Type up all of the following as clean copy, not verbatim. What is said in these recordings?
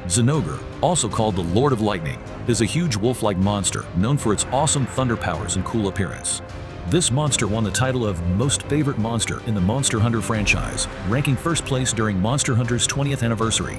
Zinogre, also called the Lord of Lightning, is a huge wolf-like monster known for its awesome thunder powers and cool appearance. This monster won the title of Most Favorite Monster in the Monster Hunter franchise, ranking first place during Monster Hunter's 20th anniversary.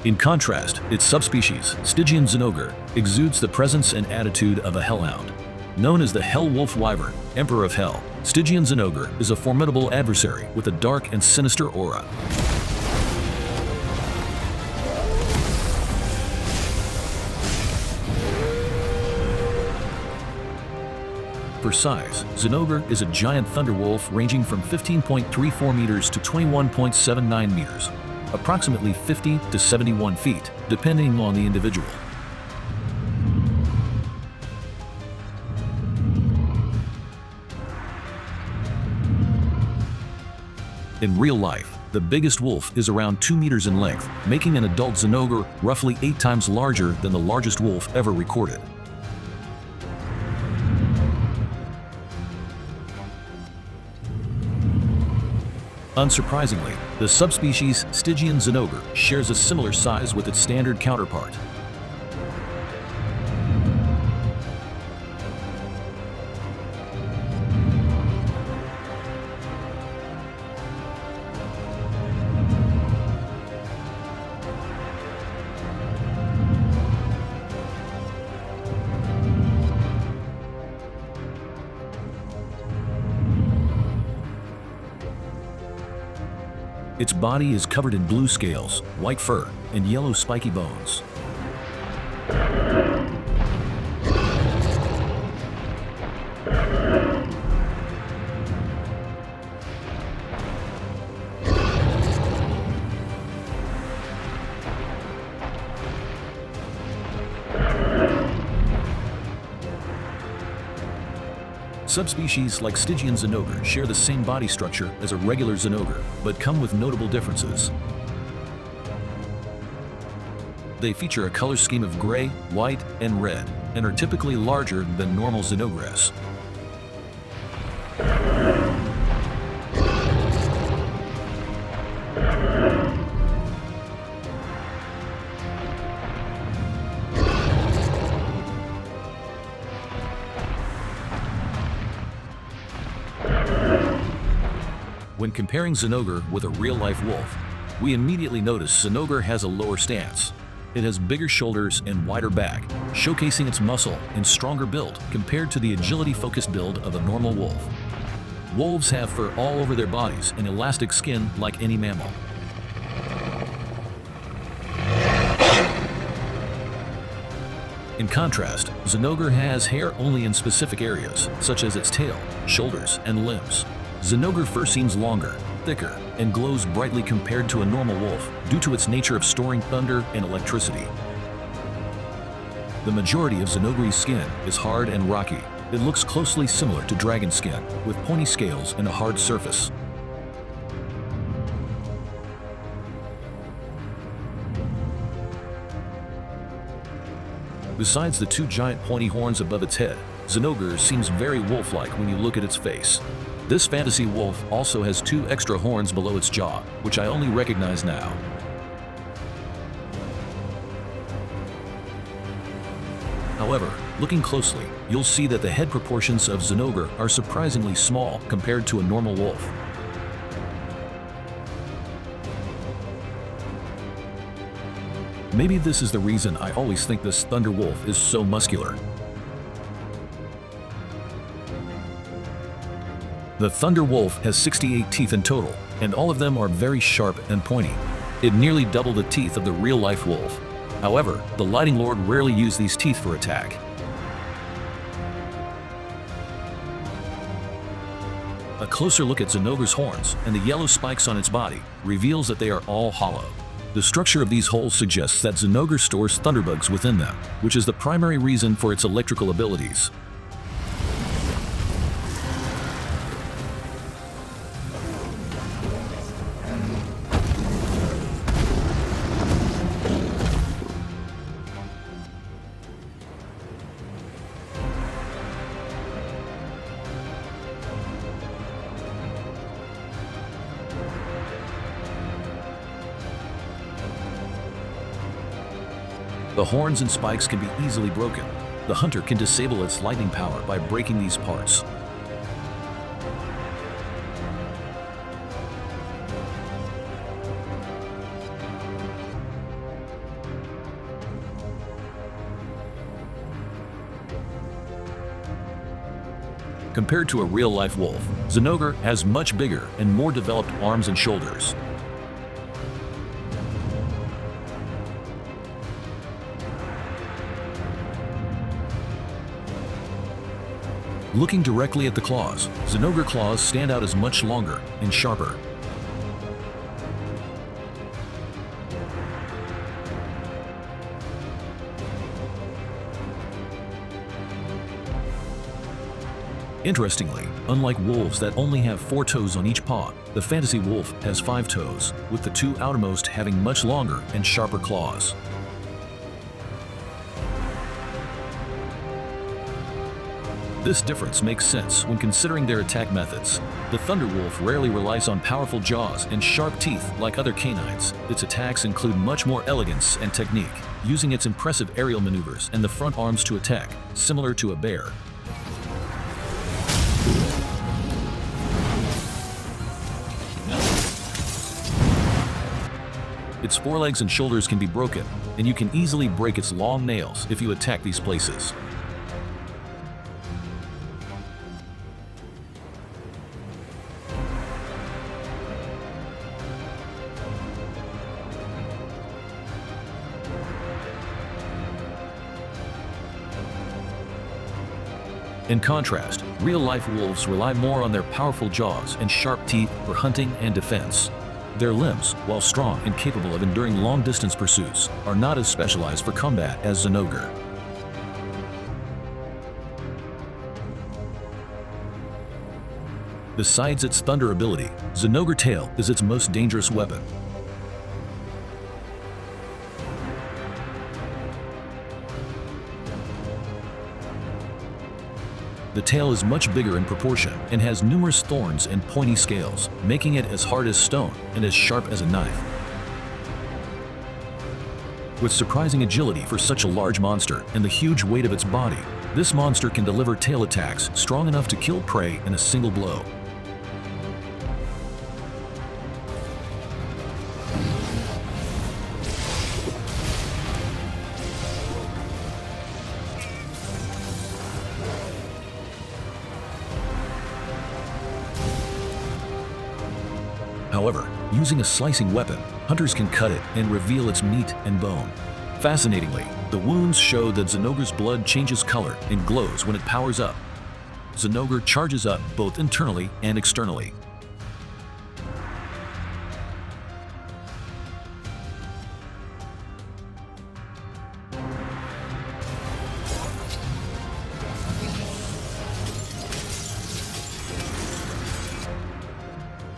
In contrast, its subspecies, Stygian Zinogre, exudes the presence and attitude of a hellhound. Known as the Hell Wolf Wyvern, Emperor of Hell, Stygian Zinogre is a formidable adversary with a dark and sinister aura. For size, Zinogre is a giant thunder wolf ranging from 15.34 meters to 21.79 meters, approximately 50 to 71 feet, depending on the individual. In real life, the biggest wolf is around 2 meters in length, making an adult Zinogre roughly 8 times larger than the largest wolf ever recorded. Unsurprisingly, the subspecies Stygian Zinogre shares a similar size with its standard counterpart. Its body is covered in blue scales, white fur, and yellow spiky bones. Subspecies like Stygian Zinogre share the same body structure as a regular Zinogre, but come with notable differences. They feature a color scheme of gray, white, and red, and are typically larger than normal Zinogres. When comparing Zinogre with a real-life wolf, we immediately notice Zinogre has a lower stance. It has bigger shoulders and wider back, showcasing its muscle and stronger build compared to the agility-focused build of a normal wolf. Wolves have fur all over their bodies and elastic skin like any mammal. In contrast, Zinogre has hair only in specific areas, such as its tail, shoulders, and limbs. Zinogre fur seems longer, thicker, and glows brightly compared to a normal wolf due to its nature of storing thunder and electricity. The majority of Zinogre's skin is hard and rocky. It looks closely similar to dragon skin, with pointy scales and a hard surface. Besides the 2 giant pointy horns above its head, Zinogre seems very wolf-like when you look at its face. This fantasy wolf also has 2 extra horns below its jaw, which I only recognize now. However, looking closely, you'll see that the head proportions of Zinogre are surprisingly small compared to a normal wolf. Maybe this is the reason I always think this thunder wolf is so muscular. The thunder wolf has 68 teeth in total, and all of them are very sharp and pointy. It nearly doubled the teeth of the real-life wolf. However, the Lightning Lord rarely used these teeth for attack. A closer look at Zinogre's horns and the yellow spikes on its body reveals that they are all hollow. The structure of these holes suggests that Zinogre stores thunderbugs within them, which is the primary reason for its electrical abilities. The horns and spikes can be easily broken. The hunter can disable its lightning power by breaking these parts. Compared to a real-life wolf, Zinogre has much bigger and more developed arms and shoulders. Looking directly at the claws, Zinogre claws stand out as much longer and sharper. Interestingly, unlike wolves that only have 4 toes on each paw, the fantasy wolf has 5 toes, with the 2 outermost having much longer and sharper claws. This difference makes sense when considering their attack methods. The Thunder Wolf rarely relies on powerful jaws and sharp teeth like other canines. Its attacks include much more elegance and technique, using its impressive aerial maneuvers and the front arms to attack, similar to a bear. Its forelegs and shoulders can be broken, and you can easily break its long nails if you attack these places. In contrast, real-life wolves rely more on their powerful jaws and sharp teeth for hunting and defense. Their limbs, while strong and capable of enduring long-distance pursuits, are not as specialized for combat as Zinogre. Besides its thunder ability, Zinogre tail is its most dangerous weapon. The tail is much bigger in proportion and has numerous thorns and pointy scales, making it as hard as stone and as sharp as a knife. With surprising agility for such a large monster and the huge weight of its body, this monster can deliver tail attacks strong enough to kill prey in a single blow. However, using a slicing weapon, hunters can cut it and reveal its meat and bone. Fascinatingly, the wounds show that Zinogre's blood changes color and glows when it powers up. Zinogre charges up both internally and externally.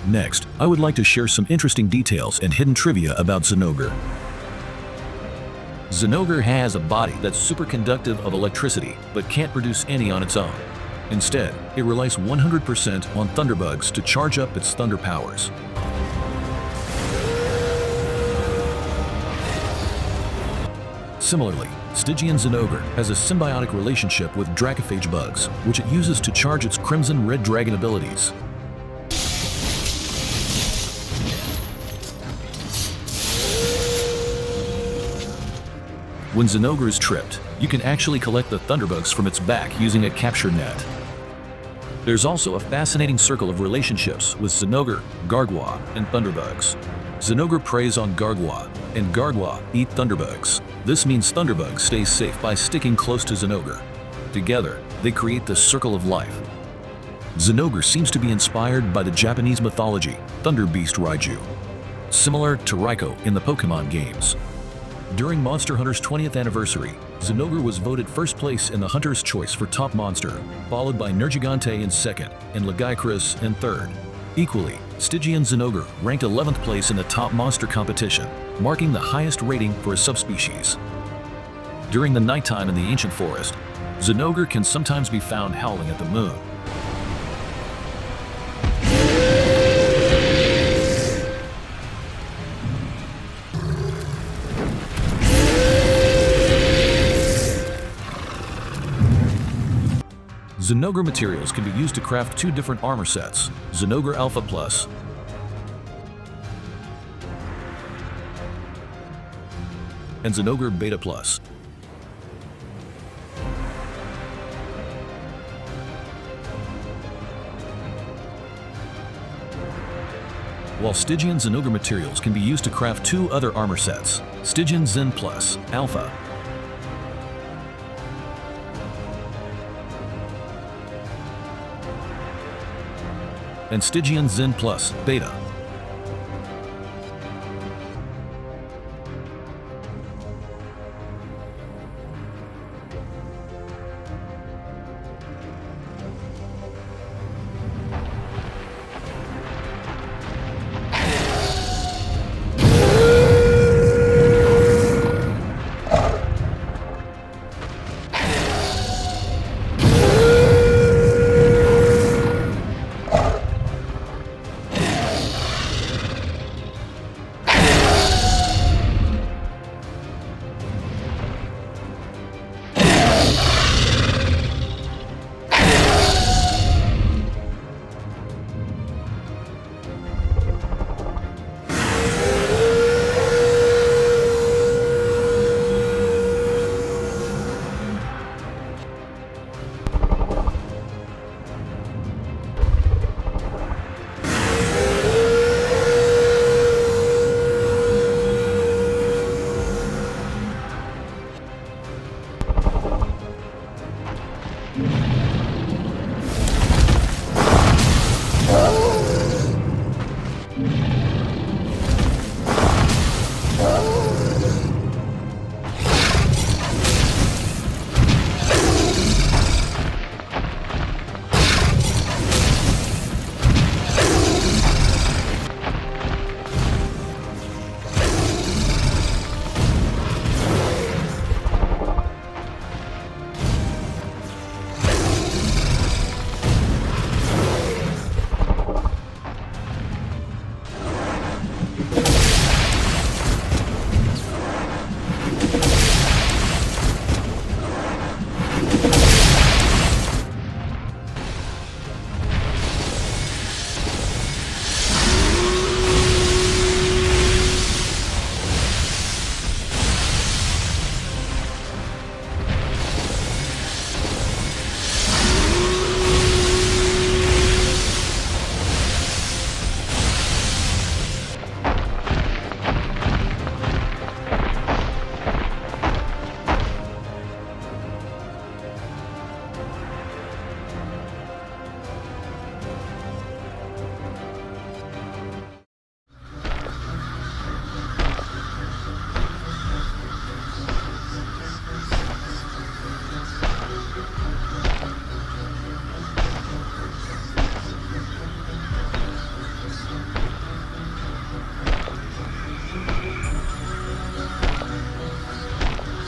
Next, I would like to share some interesting details and hidden trivia about Zinogre. Zinogre has a body that's superconductive of electricity, but can't produce any on its own. Instead, it relies 100% on thunderbugs to charge up its thunder powers. Similarly, Stygian Zinogre has a symbiotic relationship with dracophage bugs, which it uses to charge its crimson red dragon abilities. When Zinogre is tripped, you can actually collect the thunderbugs from its back using a capture net. There's also a fascinating circle of relationships with Zinogre, Gargoyle, and thunderbugs. Zinogre preys on Gargoyle, and Gargoyle eat thunderbugs. This means thunderbugs stay safe by sticking close to Zinogre. Together, they create the circle of life. Zinogre seems to be inspired by the Japanese mythology, Thunder Beast Raiju, similar to Raikou in the Pokemon games. During Monster Hunter's 20th anniversary, Zinogre was voted first place in the Hunter's Choice for Top Monster, followed by Nergigante in second and Lagiacrus in third. Equally, Stygian Zinogre ranked 11th place in the Top Monster competition, marking the highest rating for a subspecies. During the nighttime in the ancient forest, Zinogre can sometimes be found howling at the moon. Zinogre materials can be used to craft two different armor sets, Zinogre Alpha Plus and Zinogre Beta Plus. While Stygian Zinogre materials can be used to craft two other armor sets, Stygian Zin Plus Alpha and Stygian Zin Plus Beta.